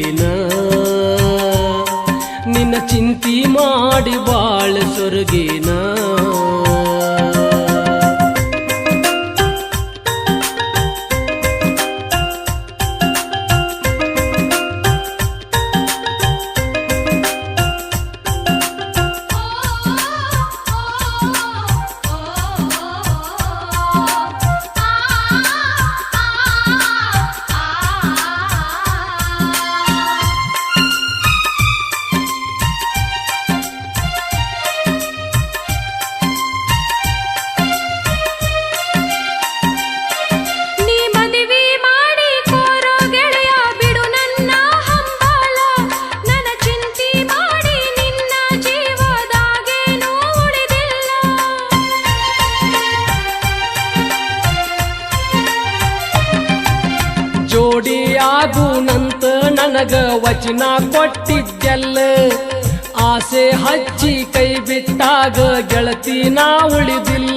ಸೊರಗೇನ ನಿನ್ನ ಚಿಂತಿ ಮಾಡಿ ಬಾಳ ಸೊರಗೇನ ಜೋಡಿಯಾಗುನಂತ ನನಗ ವಚನ ಕೊಟ್ಟಿದ್ದೆಲ್ಲ ಆಸೆ ಹಚ್ಚಿ ಕೈ ಬಿಟ್ಟಾಗ ಗೆಳತಿ ನಾ ಉಳಿದಿಲ್ಲ